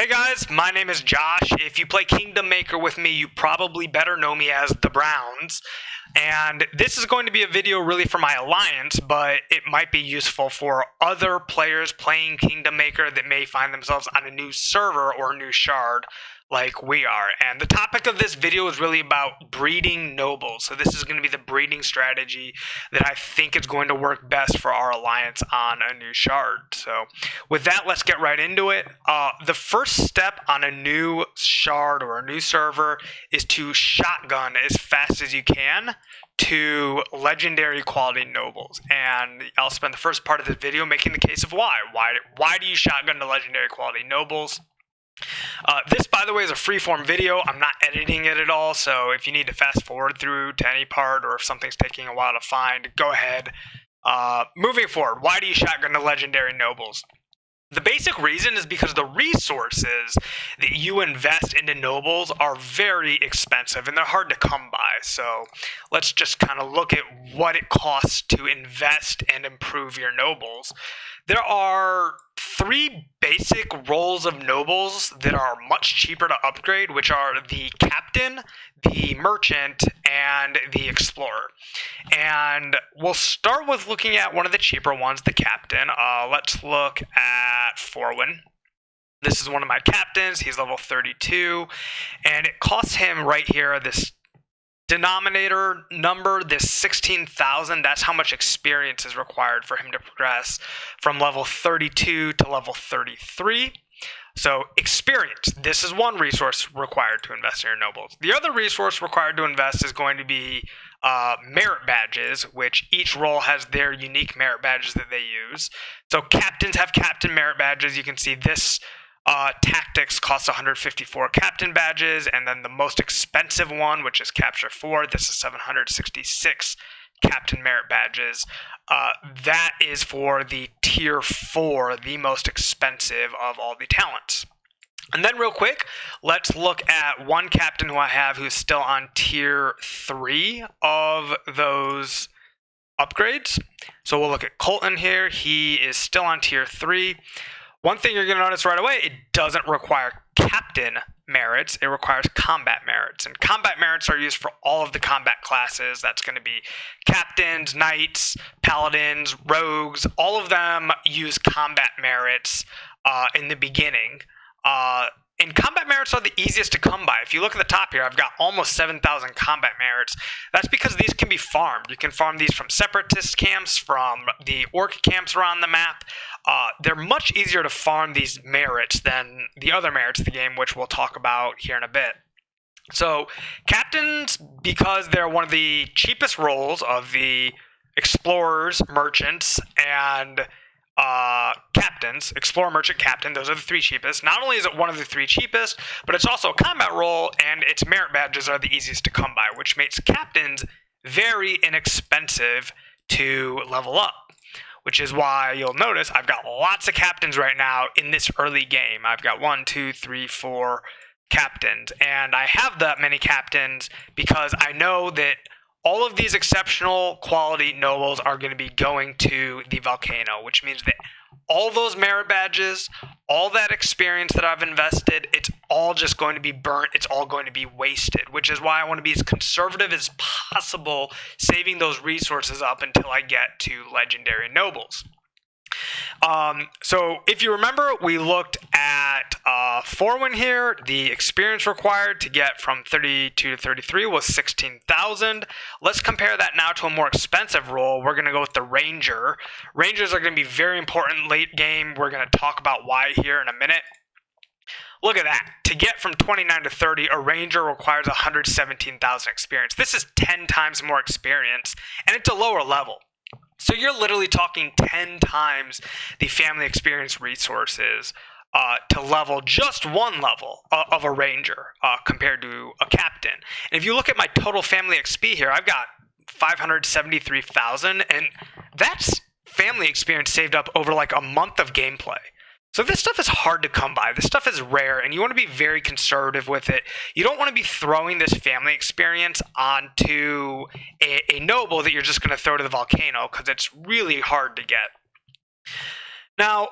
Hey guys, my name is Josh. If you play Kingdom Maker with me, you probably better know me as the Browns. And this is going to be a video really for my alliance, but it might be useful for other players playing Kingdom Maker that may find themselves on a new server or a new shard like we are. And the topic of this video is really about breeding nobles. So this is going to be the breeding strategy that I think is going to work best for our alliance on a new shard. So with that, let's get right into it. The first step on a new shard or a new server is to shotgun as fast as you can to legendary quality nobles. And I'll spend the first part of this video making the case of why. Why do you shotgun to legendary quality nobles? This, by the way, is a freeform video. I'm not editing it at all, so if you need to fast forward through to any part or if something's taking a while to find, go ahead. Moving forward, why do you shotgun to legendary nobles? The basic reason is because the resources that you invest into nobles are very expensive and they're hard to come by. So let's just kind of look at what it costs to invest and improve your nobles. There are three basic roles of nobles that are much cheaper to upgrade, which are the captain, the merchant, and the explorer. And we'll start with looking at one of the cheaper ones, the captain. Let's look at Forwin. This is one of my captains. He's level 32, and it costs him right here, this denominator number, this 16,000, that's how much experience is required for him to progress from level 32 to level 33. So experience, this is one resource required to invest in your nobles. The other resource required to invest is going to be merit badges, which each role has their unique merit badges that they use. So captains have captain merit badges. You can see this tactics costs 154 captain badges, and then the most expensive one, which is capture 4, this is 766 captain merit badges. That is for the tier 4, the most expensive of all the talents. And then real quick, let's look at one captain who I have who's still on tier 3 of those upgrades. So we'll look at Colton here. He is still on tier 3. One thing you're going to notice right away, it doesn't require captain merits, it requires combat merits. And combat merits are used for all of the combat classes. That's going to be captains, knights, paladins, rogues. All of them use combat merits in the beginning. And combat merits are the easiest to come by. If you look at the top here, I've got almost 7,000 combat merits. That's because these can be farmed. You can farm these from separatist camps, from the orc camps around the map. They're much easier to farm these merits than the other merits of the game, which we'll talk about here in a bit. So captains, because they're one of the cheapest roles of the explorers, merchants, and captains, explorer, merchant, captain, those are the three cheapest. Not only is it one of the three cheapest, but it's also a combat role, and its merit badges are the easiest to come by, which makes captains very inexpensive to level up. Which is why you'll notice I've got lots of captains right now in this early game. I've got 1, 2, 3, 4 captains, and I have that many captains because I know that all of these exceptional quality nobles are going to be going to the volcano, which means that all those merit badges, all that experience that I've invested, it's all just going to be burnt. It's all going to be wasted, which is why I want to be as conservative as possible, saving those resources up until I get to legendary nobles. So if you remember, we looked at Forwin here. The experience required to get from 32 to 33 was 16,000. Let's compare that now to a more expensive role. We're going to go with the Ranger. Rangers are going to be very important late game. We're going to talk about why here in a minute. Look at that. To get from 29 to 30, a Ranger requires 117,000 experience. This is 10 times more experience, and it's a lower level. So you're literally talking 10 times the family experience resources to level just one level of a Ranger compared to a captain. And if you look at my total family XP here, I've got 573,000, and that's family experience saved up over like a month of gameplay. So this stuff is hard to come by. This stuff is rare, and you want to be very conservative with it. You don't want to be throwing this family experience onto a noble that you're just going to throw to the volcano, because it's really hard to get. Now,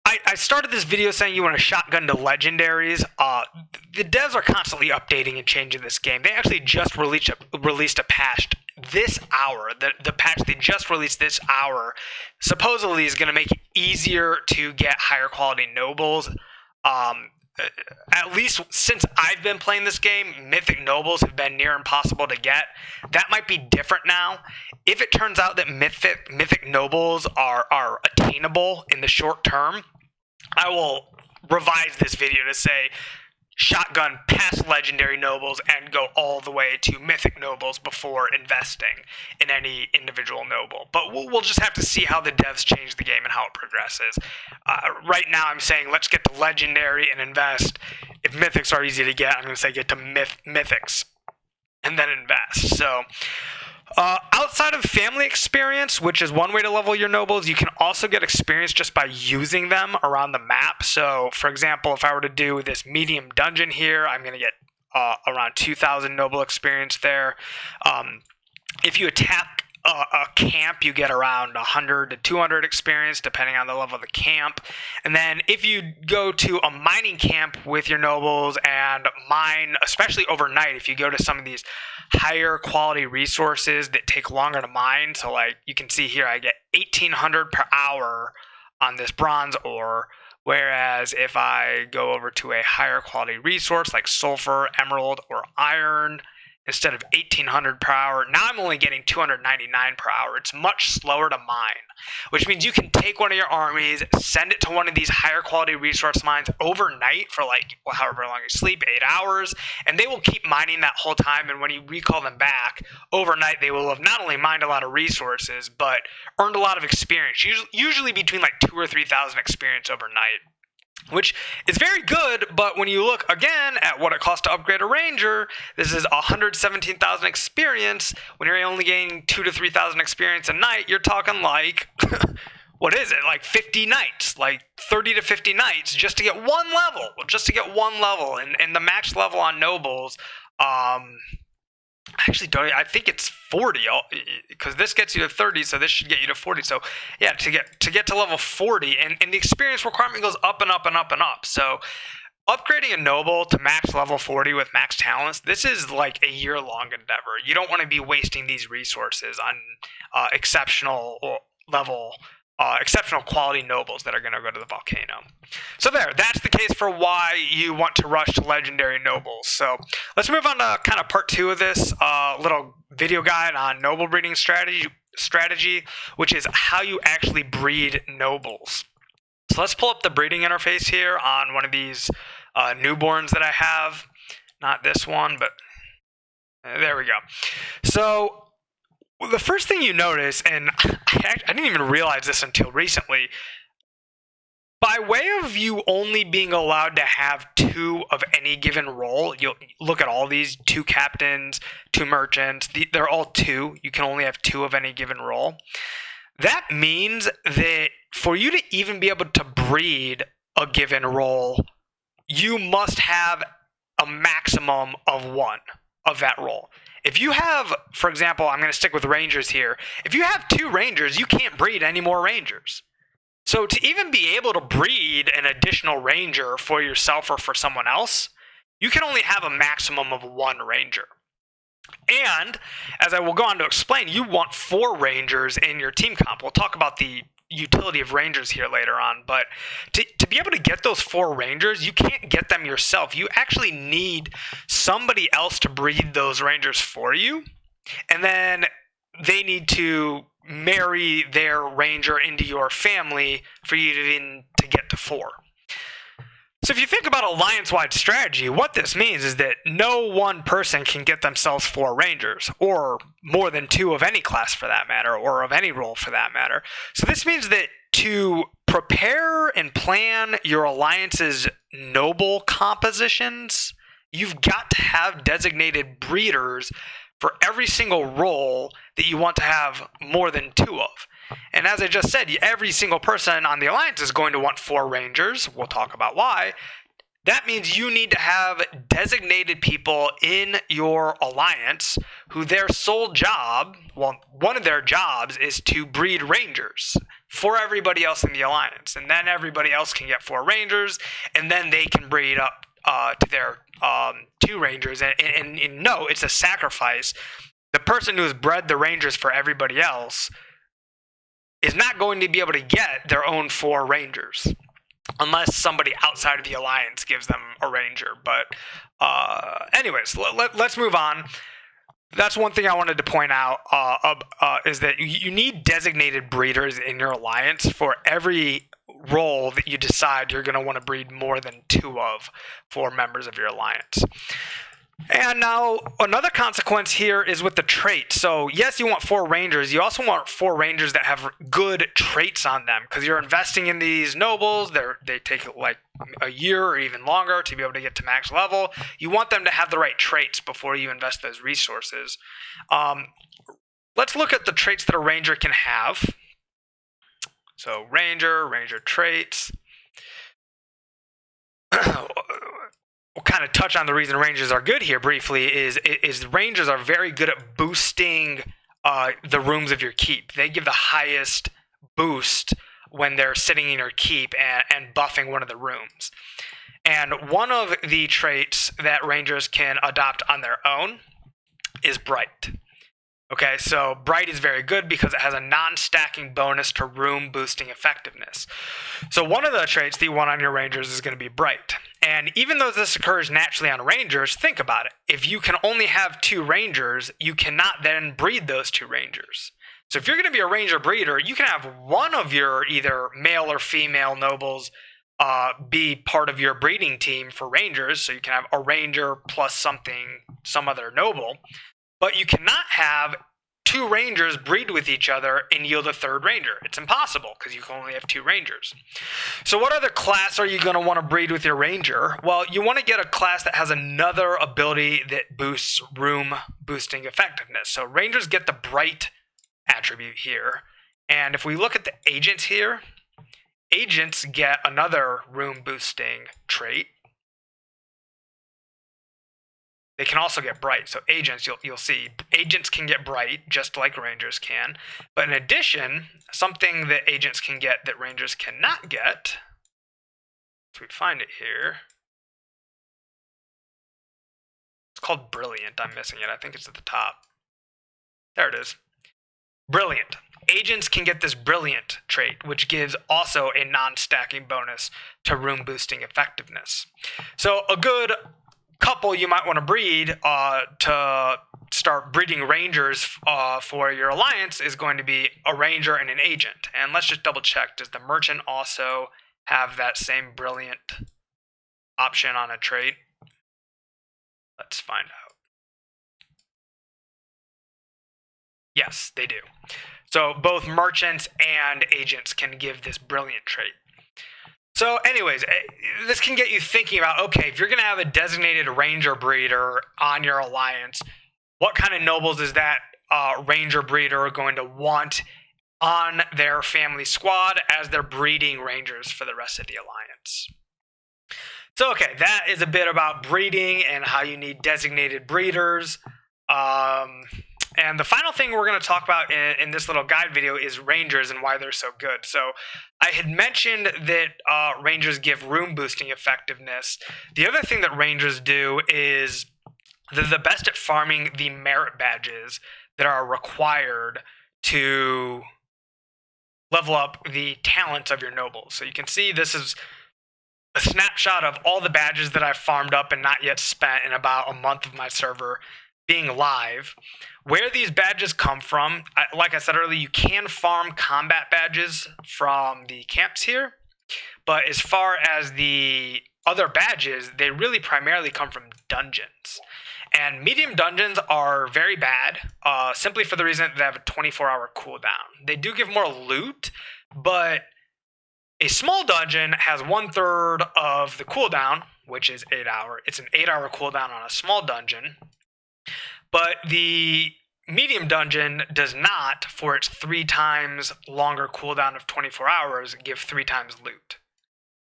I I started this video saying you want to shotgun to legendaries. The devs are constantly updating and changing this game. They actually just released a patch this hour. The patch they just released this hour supposedly is going to make it easier to get higher quality nobles. At least since I've been playing this game, mythic nobles have been near impossible to get. That might be different now. If it turns out that mythic nobles are attainable in the short term, I will revise this video to say shotgun past legendary nobles and go all the way to mythic nobles before investing in any individual noble. But we'll just have to see how the devs change the game and how it progresses. Right now I'm saying let's get to legendary and invest. If mythics are easy to get, I'm going to say get to mythics and then invest. So outside of family experience, which is one way to level your nobles, you can also get experience just by using them around the map. So, for example, if I were to do this medium dungeon here, I'm going to get around 2,000 noble experience there. If you attack a camp, you get around 100 to 200 experience, depending on the level of the camp. And then if you go to a mining camp with your nobles and mine, especially overnight, if you go to some of these higher quality resources that take longer to mine, so like you can see here, I get 1,800 per hour on this bronze ore, whereas if I go over to a higher quality resource like sulfur, emerald, or iron, instead of 1,800 per hour, now I'm only getting 299 per hour. It's much slower to mine, which means you can take one of your armies, send it to one of these higher quality resource mines overnight for like however long you sleep, 8 hours, and they will keep mining that whole time. And when you recall them back overnight, they will have not only mined a lot of resources, but earned a lot of experience, usually between like 2,000 or 3,000 experience overnight, which is very good. But when you look again at what it costs to upgrade a ranger, this is 117,000 experience. When you're only gaining 2,000 to 3,000 experience a night, you're talking like what is it, like 50 nights, like 30 to 50 nights just to get one level. And the max level on nobles, I think it's 40, because this gets you to 30, so this should get you to 40. So yeah, to get to level 40, and the experience requirement goes up and up and up and up. So upgrading a noble to max level 40 with max talents, this is like a year-long endeavor. You don't want to be wasting these resources on exceptional quality nobles that are going to go to the volcano. So that's the case for why you want to rush to legendary nobles. So let's move on to kind of part 2 of this little video guide on noble breeding strategy, which is how you actually breed nobles. So let's pull up the breeding interface here on one of these newborns that I have. Not this one, but there we go. So the first thing you notice, and I didn't even realize this until recently, by way of you only being allowed to have 2 of any given role, you'll look at all these 2 captains, 2 merchants, they're all 2. You can only have 2 of any given role. That means that for you to even be able to breed a given role, you must have a maximum of 1 of that role. If you have, for example, I'm going to stick with rangers here. If you have 2 rangers, you can't breed any more rangers. So to even be able to breed an additional ranger for yourself or for someone else, you can only have a maximum of 1 ranger. And as I will go on to explain, you want 4 rangers in your team comp. We'll talk about the utility of rangers here later on, but to be able to get those 4 rangers, you can't get them yourself. You actually need somebody else to breed those rangers for you, and then they need to marry their ranger into your family for you to get to 4. So if you think about alliance-wide strategy, what this means is that no one person can get themselves 4 rangers, or more than 2 of any class for that matter, or of any role for that matter. So this means that to prepare and plan your alliance's noble compositions, you've got to have designated breeders for every single role that you want to have more than 2 of. And as I just said, every single person on the alliance is going to want 4 rangers. We'll talk about why. That means you need to have designated people in your alliance who their sole job, well, one of their jobs is to breed rangers. for everybody else in the alliance. And then everybody else can get 4 rangers, and then they can breed up to their 2 rangers. And no, it's a sacrifice. The person who has bred the rangers for everybody else is not going to be able to get their own 4 rangers unless somebody outside of the alliance gives them a ranger. But anyways, let's move on. That's one thing I wanted to point out is that you need designated breeders in your alliance for every role that you decide you're going to want to breed more than 2 of for members of your alliance. And now another consequence here is with the traits. So yes, you want 4 rangers. You also want 4 rangers that have good traits on them, because you're investing in these nobles. They take like a year or even longer to be able to get to max level. You want them to have the right traits before you invest those resources. Let's look at the traits that a ranger can have. So ranger traits. We'll kind of touch on the reason rangers are good here briefly is rangers are very good at boosting the rooms of your keep. They give the highest boost when they're sitting in your keep and buffing one of the rooms. And one of the traits that rangers can adopt on their own is bright. Okay, so bright is very good because it has a non-stacking bonus to room boosting effectiveness. So one of the traits that you want on your rangers is going to be bright. And even though this occurs naturally on rangers, think about it. If you can only have 2 rangers, you cannot then breed those 2 rangers. So if you're going to be a ranger breeder, you can have one of your either male or female nobles be part of your breeding team for rangers. So you can have a ranger plus some other noble. But you cannot have 2 rangers breed with each other and yield a 3rd ranger. It's impossible because you can only have 2 rangers. So what other class are you going to want to breed with your ranger? Well, you want to get a class that has another ability that boosts room boosting effectiveness. So rangers get the bright attribute here. And if we look at the agents here, agents get another room boosting trait. They can also get bright. So agents, you'll see, agents can get bright just like rangers can. But in addition, something that agents can get that rangers cannot get, if we find it here, it's called brilliant. I'm missing it. I think it's at the top. There it is. Brilliant. Agents can get this brilliant trait, which gives also a non-stacking bonus to room boosting effectiveness. So a good couple you might want to breed to start breeding rangers for your alliance is going to be a ranger and an agent. And let's just double check. Does the merchant also have that same brilliant option on a trait? Let's find out. Yes, they do. So both merchants and agents can give this brilliant trait. So anyways, this can get you thinking about, okay, if you're going to have a designated ranger breeder on your alliance, what kind of nobles is that ranger breeder going to want on their family squad as they're breeding rangers for the rest of the alliance? So, okay, that is a bit about breeding and how you need designated breeders. And the final thing we're going to talk about in this little guide video is rangers and why they're so good. So I had mentioned that rangers give room boosting effectiveness. The other thing that rangers do is they're the best at farming the merit badges that are required to level up the talents of your nobles. So you can see this is a snapshot of all the badges that I've farmed up and not yet spent in about a month of my server being live. Where these badges come from, like I said earlier, you can farm combat badges from the camps here, but as far as the other badges, they really primarily come from dungeons. And medium dungeons are very bad, simply for the reason that they have a 24-hour cooldown. They do give more loot, but a small dungeon has 1/3 of the cooldown, which is 8 hours. It's an 8-hour cooldown on a small dungeon. But the medium dungeon does not, for its 3 times longer cooldown of 24 hours, give 3 times loot.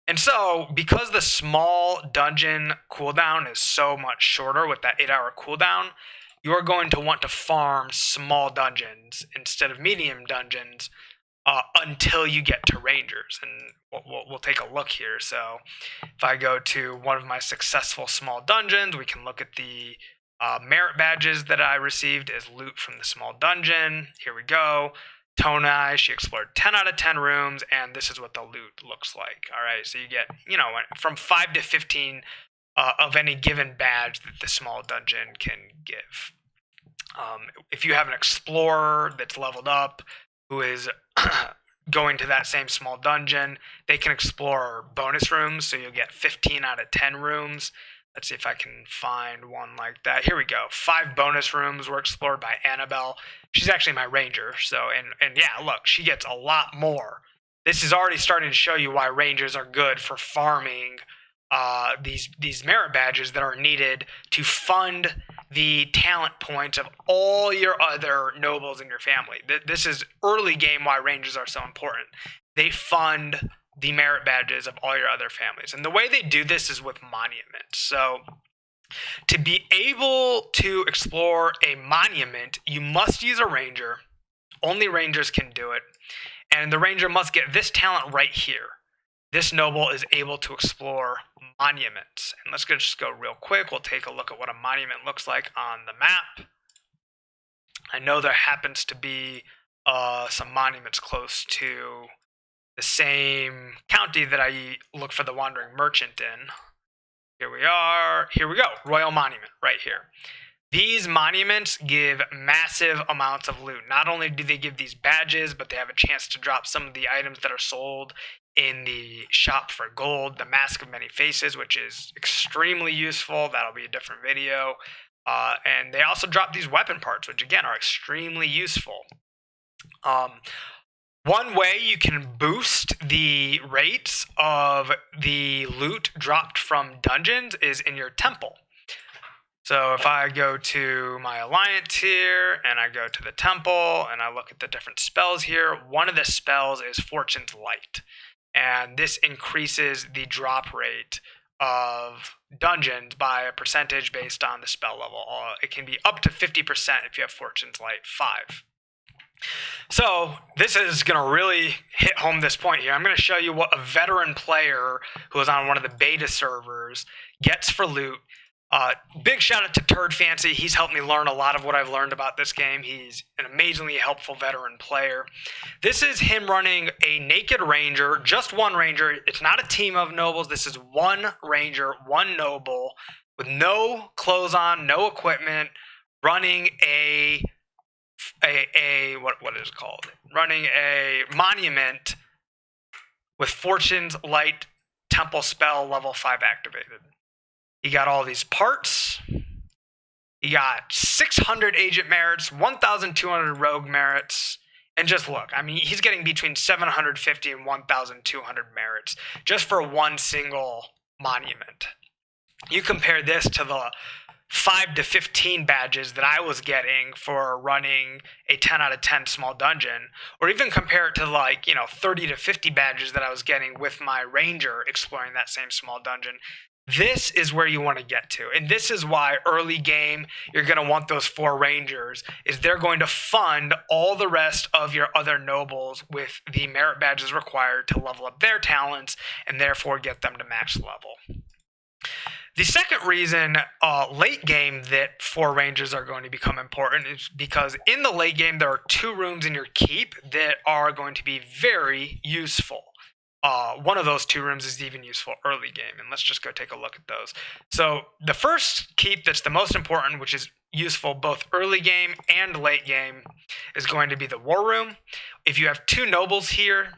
And so, because the small dungeon cooldown is so much shorter with that 8-hour cooldown, you're going to want to farm small dungeons instead of medium dungeons until you get to Rangers. And we'll take a look here. So if I go to one of my successful small dungeons, we can look at the merit badges that I received as loot from the small dungeon. Here we go. Tonai, she explored 10 out of 10 rooms, and this is what the loot looks like. All right, so you get, from 5 to 15 of any given badge that the small dungeon can give. If you have an explorer that's leveled up who is going to that same small dungeon, they can explore bonus rooms, so you'll get 15 out of 10 rooms. Let's see if I can find one like that. Here we go. 5 bonus rooms were explored by Annabelle. She's actually my ranger, so and yeah, look, she gets a lot more. This is already starting to show you why rangers are good for farming these merit badges that are needed to fund the talent points of all your other nobles in your family. This is early game why rangers are so important. They fund the merit badges of all your other families. And the way they do this is with monuments. So to be able to explore a monument, you must use a ranger. Only rangers can do it. And the ranger must get this talent right here. This noble is able to explore monuments. And let's just go real quick. We'll take a look at what a monument looks like on the map. I know there happens to be some monuments close to the same county that I look for the Wandering Merchant in. Here we are. Here we go. Royal Monument right here. These monuments give massive amounts of loot. Not only do they give these badges, but they have a chance to drop some of the items that are sold in the shop for gold. The Mask of Many Faces, which is extremely useful. That'll be a different video. And they also drop these weapon parts, which again are extremely useful. One way you can boost the rates of the loot dropped from dungeons is in your temple. So if I go to my alliance here, and I go to the temple, and I look at the different spells here, one of the spells is Fortune's Light. And this increases the drop rate of dungeons by a percentage based on the spell level. It can be up to 50% if you have Fortune's Light 5. So this is going to really hit home this point here. I'm going to show you what a veteran player who is on one of the beta servers gets for loot. Big shout out to Turd Fancy. He's helped me learn a lot of what I've learned about this game. He's an amazingly helpful veteran player. This is him running a naked ranger, just one ranger. It's not a team of nobles. This is one ranger, one noble with no clothes on, no equipment, running what is it called? Running a monument with Fortune's Light Temple spell level 5 activated. He got all these parts. He got 600 agent merits, 1,200 rogue merits, and just look. I mean, he's getting between 750 and 1,200 merits just for one single monument. You compare this to the 5 to 15 badges that I was getting for running a 10 out of 10 small dungeon, or even compare it to 30 to 50 badges that I was getting with my ranger exploring that same small dungeon. This is where you want to get to. And this is why early game, you're going to want those 4 rangers, is they're going to fund all the rest of your other nobles with the merit badges required to level up their talents and therefore get them to max level. The second reason late game that 4 rangers are going to become important is because in the late game, there are 2 rooms in your keep that are going to be very useful. One of those 2 rooms is even useful early game, and let's just go take a look at those. So the first keep that's the most important, which is useful both early game and late game, is going to be the war room. If you have 2 nobles here,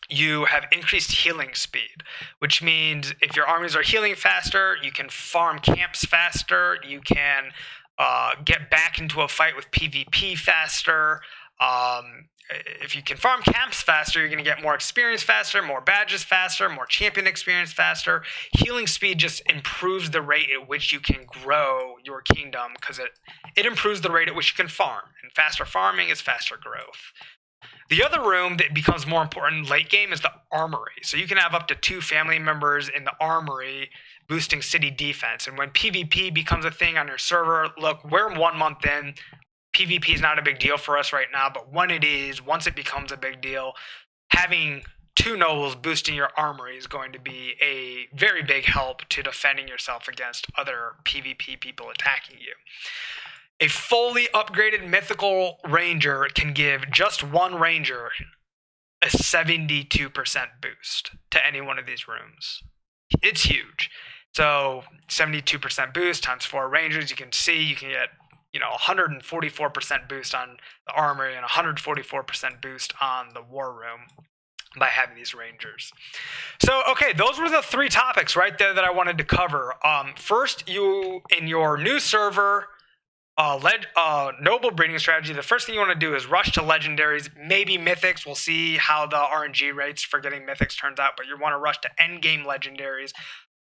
you have increased healing speed, which means if your armies are healing faster, you can farm camps faster, you can get back into a fight with PvP faster. If you can farm camps faster, you're going to get more experience faster, more badges faster, more champion experience faster. Healing speed just improves the rate at which you can grow your kingdom because it improves the rate at which you can farm. And faster farming is faster growth. The other room that becomes more important late game is the armory. So you can have up to 2 family members in the armory boosting city defense. And when PvP becomes a thing on your server, look, we're 1 month in. PvP is not a big deal for us right now, but when it is, once it becomes a big deal, having 2 nobles boosting your armory is going to be a very big help to defending yourself against other PvP people attacking you. A fully upgraded mythical ranger can give just one ranger a 72% boost to any one of these rooms. It's huge. So 72% boost times 4 rangers, you can see you can get 144% boost on the armory and 144% boost on the war room by having these rangers. So, okay, those were the 3 topics right there that I wanted to cover. First, you in your new server, noble breeding strategy, the first thing you want to do is rush to legendaries, maybe mythics. We'll see how the RNG rates for getting mythics turns out, but you want to rush to endgame legendaries,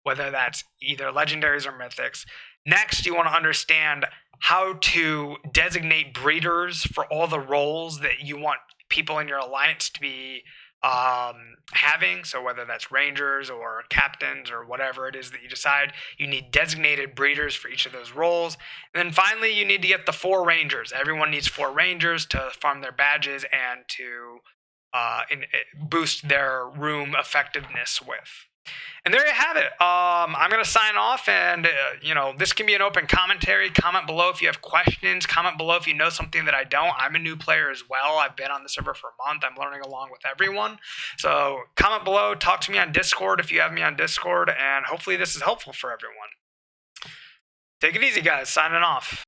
whether that's either legendaries or mythics. Next, you want to understand how to designate breeders for all the roles that you want people in your alliance to be having. So whether that's rangers or captains or whatever it is that you decide, you need designated breeders for each of those roles. And then finally, you need to get the 4 rangers. Everyone needs 4 rangers to farm their badges and to boost their room effectiveness with. And there you have it. I'm going to sign off, and this can be an open commentary. Comment below if you have questions. Comment below if you know something that I don't. I'm a new player as well. I've been on the server for a month. I'm learning along with everyone. So comment below. Talk to me on Discord if you have me on Discord, and hopefully this is helpful for everyone. Take it easy, guys. Signing off.